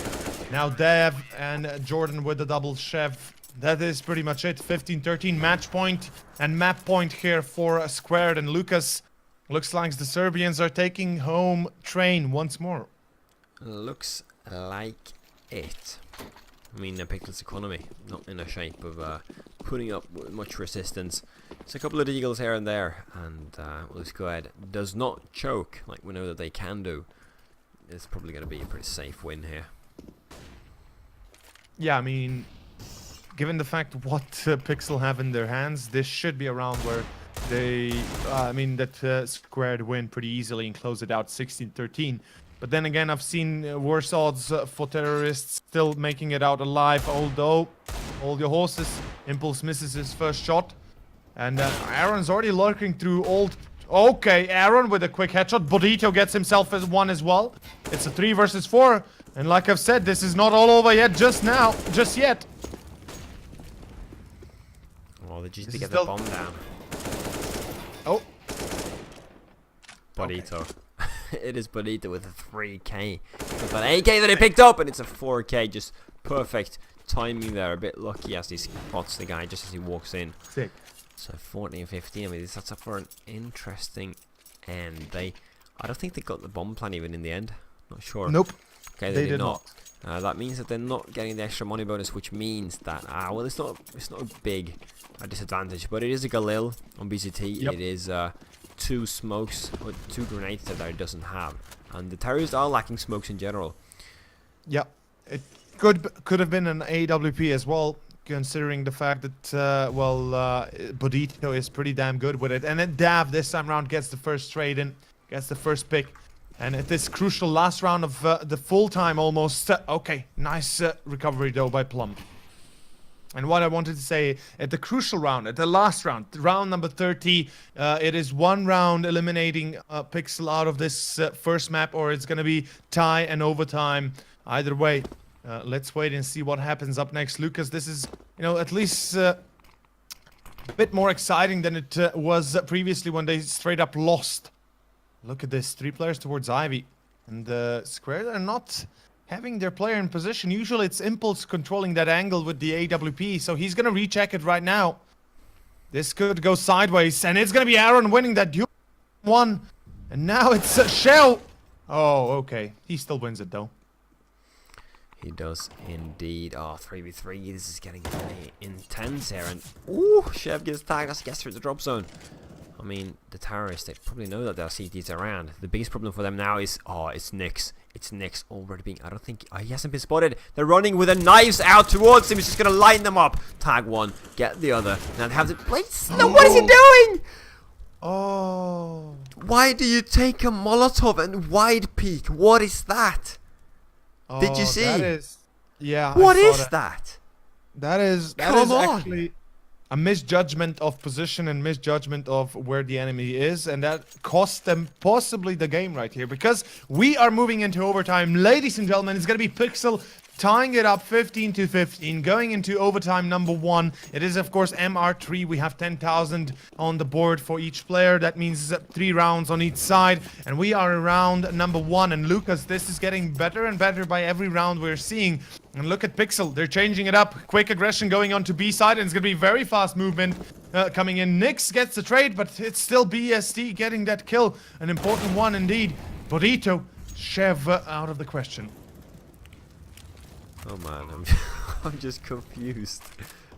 Speaker 2: Now Dev and Jordan with the double. Chev. That is pretty much it. 15-13 match point and map point here for Squared and Lucas. Looks like the Serbians are taking home train once more.
Speaker 1: Looks like it. I mean, Pixel's economy not in a shape of putting up with much resistance. It's a couple of deagles here and there, and well, Squared does not choke like we know that they can do. It's probably going to be a pretty safe win here.
Speaker 2: Yeah, I mean, given the fact what Pixel have in their hands, this should be a round where they, Squared win pretty easily and close it out 16-13. But then again, I've seen worse odds for terrorists still making it out alive, although hold your horses. Impulse misses his first shot. And Aaron's already lurking through old... Okay, Aaron with a quick headshot. Bodito gets himself as one as well. It's a 3 versus 4. And like I've said, this is not all over yet, just yet.
Speaker 1: Well, they just get the bomb down.
Speaker 2: Oh.
Speaker 1: Bodito. Okay. It is Bodito with a 3k. It's an AK that he picked up, and it's a 4k. Just perfect timing there. A bit lucky as he spots the guy just as he walks in.
Speaker 2: Sick.
Speaker 1: So 14-15. I mean, this sets up for an interesting end. I don't think they got the bomb plan even in the end. Not sure.
Speaker 2: Nope.
Speaker 1: Okay, they did not. That means that they're not getting the extra money bonus, which means that well, it's not a big disadvantage, but it is a Galil on BCT. Yep. It is 2 smokes or 2 grenades that it doesn't have, and the terrorists are lacking smokes in general.
Speaker 2: Yeah, it could have been an AWP as well, considering the fact that Bodito is pretty damn good with it, and then Dav this time round gets the first trade in, gets the first pick. And at this crucial last round of the full time almost. Okay, nice recovery though by Plum. And what I wanted to say, at the crucial round, at the last round, round number 30, it is 1 round eliminating Pixel out of this first map, or it's going to be tie and overtime. Either way, let's wait and see what happens up next. Lucas, this is, at least a bit more exciting than it was previously when they straight up lost. Look at this, 3 players towards Ivy. And Square are not having their player in position. Usually it's Impulse controlling that angle with the AWP, so he's going to recheck it right now. This could go sideways, and it's going to be Aaron winning that duel. 1. And now it's Shell. Oh, okay. He still wins it, though.
Speaker 1: He does indeed. Oh, 3v3. This is getting very intense here. And ooh, Chev gets tagged as he gets through the drop zone. I mean, the terrorists, they probably know that there are CTs around. The biggest problem for them now is, it's Nyx. It's Nyx already being, I don't think, he hasn't been spotted. They're running with their knives out towards him. He's just going to line them up. Tag one, get the other. Now they have to, wait, no, what is he doing?
Speaker 2: Oh.
Speaker 1: Why do you take a Molotov and wide peek? What is that?
Speaker 2: Oh,
Speaker 1: Did you see?
Speaker 2: That is, yeah.
Speaker 1: What
Speaker 2: I saw
Speaker 1: is that?
Speaker 2: That is
Speaker 1: Come on.
Speaker 2: actually a misjudgment of position and misjudgment of where the enemy is, and that cost them possibly the game right here, because we are moving into overtime. Ladies and gentlemen, it's going to be Pixel tying it up 15-15, going into overtime number 1. It is, of course, MR3. We have 10,000 on the board for each player. That means 3 rounds on each side, and we are around number 1. And Lucas, this is getting better and better by every round we're seeing. And look at Pixel, they're changing it up. Quick aggression going on to B side, and it's going to be very fast movement coming in. Nyx gets the trade, but it's still BSD getting that kill. An important one indeed. Bodito, Chev out of the question.
Speaker 1: Oh man, I'm just confused.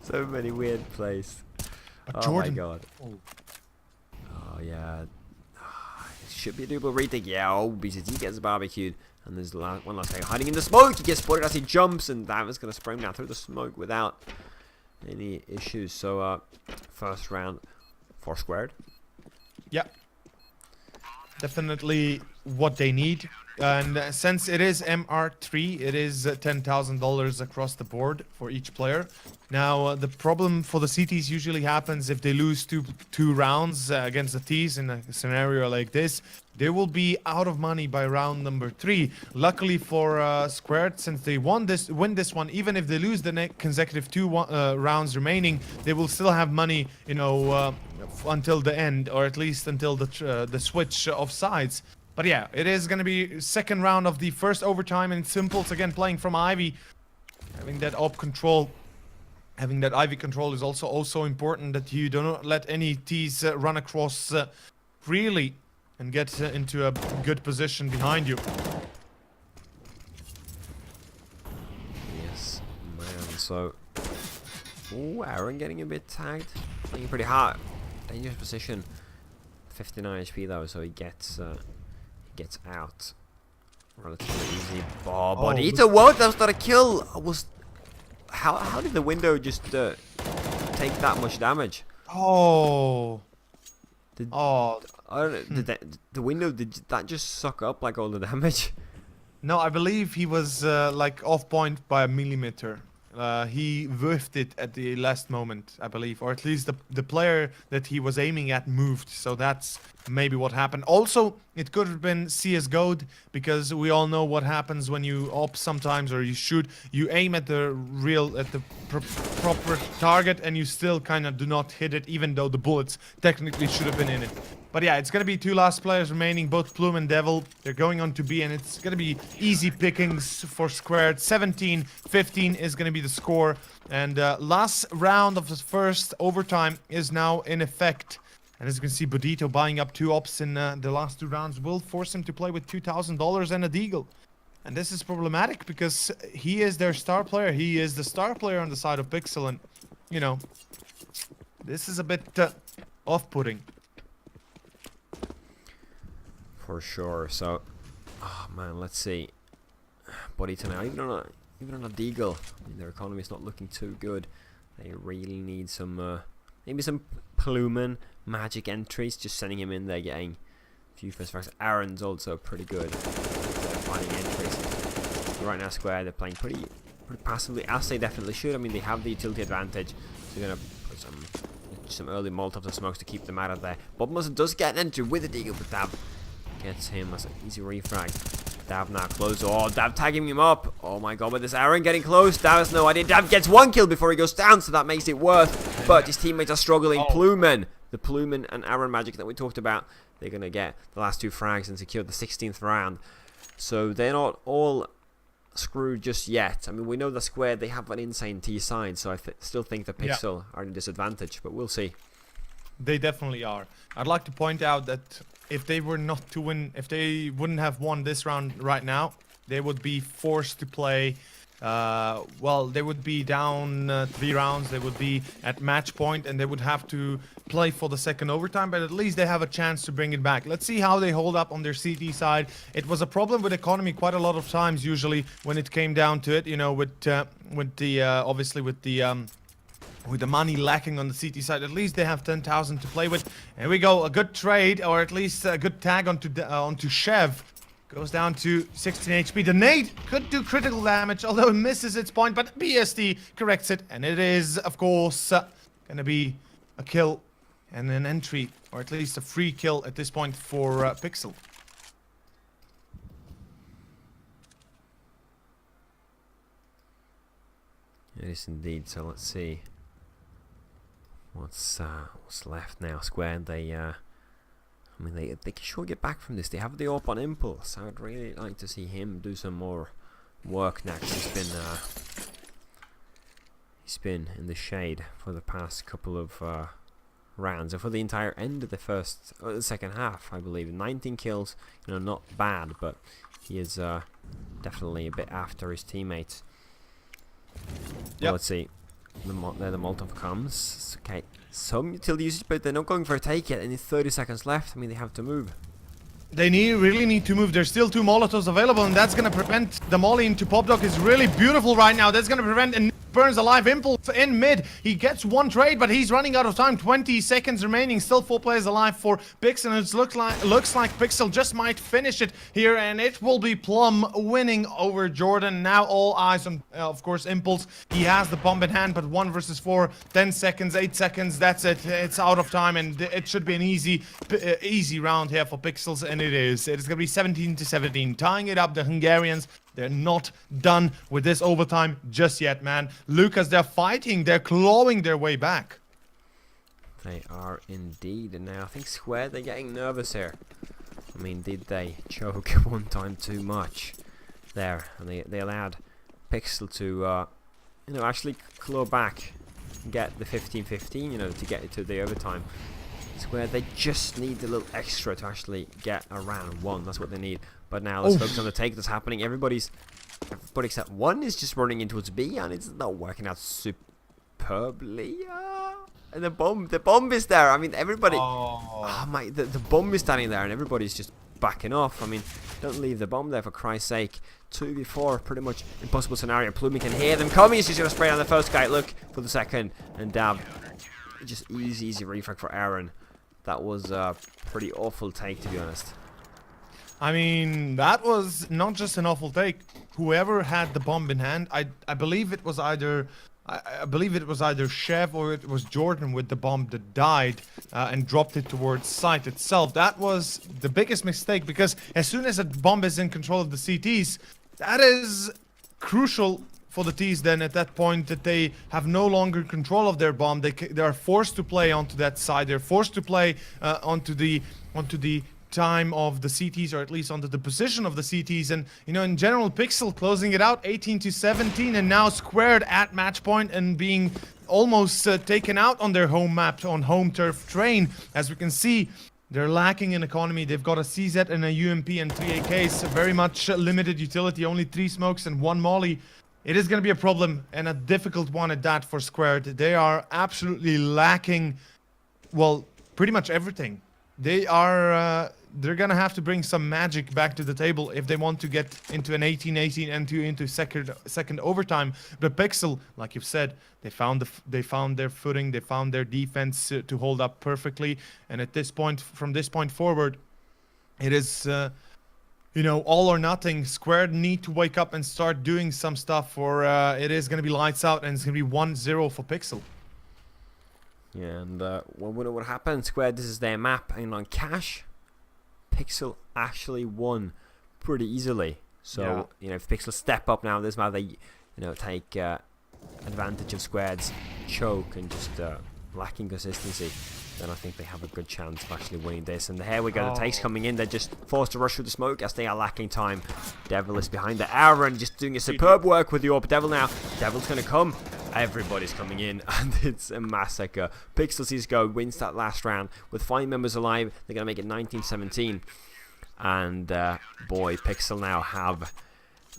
Speaker 1: So many weird plays. Oh my god. Oh yeah. It should be a double retake. Yeah, BCT gets barbecued. And there's one last guy hiding in the smoke. He gets spotted as he jumps, and that is going to spray him down through the smoke without any issues. So, first round for squared.
Speaker 2: Yeah. Definitely what they need. And since it is MR3, it is $10,000 across the board for each player. Now, the problem for the CTs usually happens if they lose two rounds against the Ts in a scenario like this. They will be out of money by round number 3. Luckily for Squared, since they win this one, even if they lose the next consecutive 2 rounds remaining, they will still have money, until the end, or at least until the switch of sides. But yeah, it is going to be second round of the first overtime, and Simples again playing from Ivy. Having that op control, having that Ivy control is also important, that you do not let any Ts run across freely and get into a good position behind you.
Speaker 1: Yes, man. So, Aaron getting a bit tagged, playing pretty hard, dangerous position. 59 HP though, so he gets out relatively easy. Oh, Bonito, what? That was not a kill. How did the window just take that much damage?
Speaker 2: Oh.
Speaker 1: I don't know. The window, did that just suck up like all the damage?
Speaker 2: No, I believe he was like off point by a millimeter. He whiffed it at the last moment, I believe, or at least the player that he was aiming at moved. So that's maybe what happened. Also, it could have been CS:GO, because we all know what happens when you op sometimes, or you shoot. You aim at the proper target, and you still kind of do not hit it, even though the bullets technically should have been in it. But yeah, it's going to be 2 last players remaining, both Plume and Devil. They're going on to B, and it's going to be easy pickings for Squared. 17-15 is going to be the score. And last round of the first overtime is now in effect. And as you can see, Bodito buying up 2 ops in the last 2 rounds will force him to play with $2,000 and a deagle. And this is problematic because he is their star player. He is the star player on the side of Pixel. And, this is a bit off-putting.
Speaker 1: For sure. So, oh man, let's see. Bodito now, even on a deagle, I mean, their economy is not looking too good. They really need some, maybe some Plumen magic entries. Just sending him in there, getting a few first frags. Aaron's also pretty good at finding entries. Right now, Square, they're playing pretty passively, as they definitely should. I mean, they have the utility advantage. So they're gonna put some early Molotovs and smokes to keep them out of there. Bob Muzzle does get an entry with a deagle, but Dab gets him as an easy refrag. Dab now close. Oh, Dab tagging him up. Oh my god, with this Aaron getting close. Dab has no idea. Dab gets 1 kill before he goes down, so that makes it worth. But his teammates are struggling. Plumen, the Plumen and Aaron magic that we talked about, they're going to get the last 2 frags and secure the 16th round. So they're not all screwed just yet. I mean, we know the Square, they have an insane T side, so I still think the Pixel are at a disadvantage, but we'll see.
Speaker 2: They definitely are. I'd like to point out that if they were not to win, if they wouldn't have won this round right now, they would be forced to play well, they would be down 3 rounds. They would be at match point, and they would have to play for the second overtime, but at least they have a chance to bring it back. Let's see how they hold up on their CT side. It was a problem with economy quite a lot of times, usually when it came down to it, you know, with the obviously with the money lacking on the CT side. At least they have 10,000 to play with. Here we go, a good trade, or at least a good tag onto Chev. Goes down to 16 HP. The nade could do critical damage, although it misses its point, but BST corrects it, and it is, of course, gonna be a kill and an entry, or at least a free kill at this point for Pixel.
Speaker 1: It is indeed. So let's see what's left now. Squared, I mean, they can sure get back from this. They have the AWP on Impulse. I would really like to see him do some more work next. He's been in the shade for the past couple of rounds, and for the entire end of the second half, I believe. 19 kills, you know, not bad, but he is definitely a bit after his teammates.
Speaker 2: Yep.
Speaker 1: Well, let's see. There the Molotov comes. Okay, some utility usage, but they're not going for a take yet, and it's 30 seconds left. I mean, they have to move.
Speaker 2: They really need to move. There's still 2 Molotovs available, and that's going to prevent the molly into Popdog. Is really beautiful right now. That's going to prevent, and burns alive. Impulse in mid. He gets 1 trade, but he's running out of time. 20 seconds remaining. Still 4 players alive for Pixel, and it looks like Pixel just might finish it here, and it will be Plum winning over Jordan. Now all eyes on, of course, Impulse. He has the bomb in hand, but 1 versus 4, 10 seconds, 8 seconds. That's it. It's out of time, and it should be an easy round here for Pixels, and it is. It is going to be 17-17, tying it up. The Hungarians, they're not done with this overtime just yet, man. Lucas, they're fighting. They're clawing their way back.
Speaker 1: They are indeed. And now I think Square, they're getting nervous here. I mean, did they choke one time too much there? And they allowed Pixel to, you know, actually claw back and get the 15-15, you know, to get it to the overtime. Square, they just need a little extra to actually get a round 1. That's what they need. But now let's focus on the take that's happening. Everybody except one is just running into its B, and it's not working out superbly. And the bomb is there. I mean, everybody. Oh my, the bomb is standing there, and everybody's just backing off. I mean, don't leave the bomb there for Christ's sake. 2v4, pretty much impossible scenario. Plumey can hear them coming. He's just gonna spray on the first guy. Look for the second, and dab. Just easy refrag for Aaron. That was a pretty awful take, to be honest.
Speaker 2: I mean, that was not just an awful take. Whoever had the bomb in hand, I believe it was either Chev or it was Jordan with the bomb that died and dropped it towards site itself. That was the biggest mistake, because as soon as a bomb is in control of the CTs, that is crucial for the T's then at that point, that they have no longer control of their bomb. They are forced to play onto that side. They're forced to play onto the time of the CTs, or at least onto the position of the CTs. And you know, in general, Pixel closing it out 18-17, and now Squared at match point and being almost taken out on their home map, on home turf train. As we can see, they're lacking in economy. They've got a CZ and a UMP and 3 AKs, very much limited utility, only 3 smokes and 1 molly. It is going to be a problem, and a difficult one at that for Squared. They are absolutely lacking, well, pretty much everything. They are, they're going to have to bring some magic back to the table if they want to get into an 18-18 and into second overtime. But Pixel, like you've said, they found their footing, they found their defense to hold up perfectly. And at this point, from this point forward, it is... you know, all or nothing. Squared need to wake up and start doing some stuff, or it is going to be lights out, and it's going to be 1-0 for Pixel.
Speaker 1: Yeah, and what happened? Squared, this is their map, and on Cash, Pixel actually won pretty easily. So, yeah, you know, if Pixel step up now, this map, they, you know, take advantage of Squared's choke and just lacking consistency, then I think they have a good chance of actually winning this. And here we go, the takes coming in. They're just forced to rush through the smoke as they are lacking time. Devil is behind the Aaron, just doing a superb work with the AWP. Devil now. Devil's going to come. Everybody's coming in, and it's a massacre. Pixel sees go, wins that last round with 5 members alive. They're going to make it 19-17. And boy, Pixel now have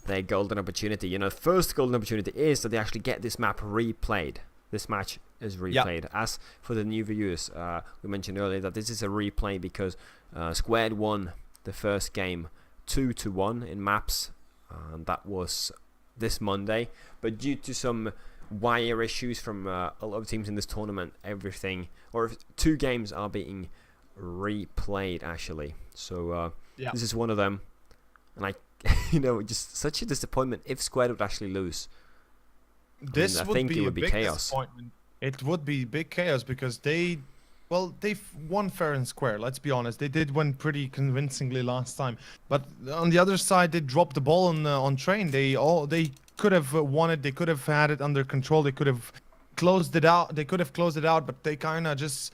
Speaker 1: their golden opportunity. You know, first golden opportunity is that they actually get this map replayed. This match is replayed. Yep. As for the new viewers, we mentioned earlier that this is a replay because Squared won the first game 2-1 in maps, and that was this Monday. But due to some wire issues from a lot of teams in this tournament, everything, or 2 games are being replayed actually. So this is one of them, and you know, just such a disappointment if Squared would actually lose.
Speaker 2: This
Speaker 1: I
Speaker 2: would
Speaker 1: think
Speaker 2: be
Speaker 1: it would
Speaker 2: a
Speaker 1: be
Speaker 2: big
Speaker 1: chaos.
Speaker 2: disappointment. It would be big chaos because they've won fair and square. Let's be honest, they did win pretty convincingly last time. But on the other side, they dropped the ball on train. They could have won it. They could have had it under control. They could have closed it out. They could have closed it out, but they kind of just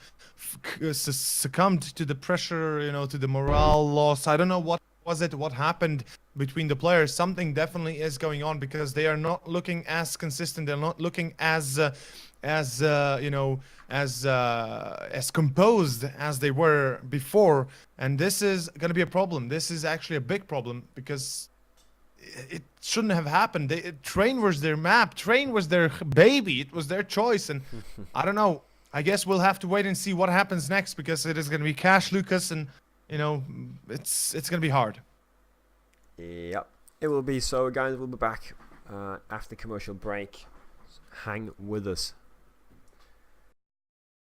Speaker 2: succumbed to the pressure. You know, to the morale loss. I don't know what was it. What happened between the players? Something definitely is going on because they are not looking as consistent. They're not looking as composed as they were before, and this is going to be a problem. This is actually a big problem because it shouldn't have happened. Train was their map. Train was their baby. It was their choice, and I don't know. I guess we'll have to wait and see what happens next because it is going to be Cash, Lucas, and you know, it's going to be hard.
Speaker 1: Yep, it will be. So, guys, we'll be back after commercial break. Hang with us.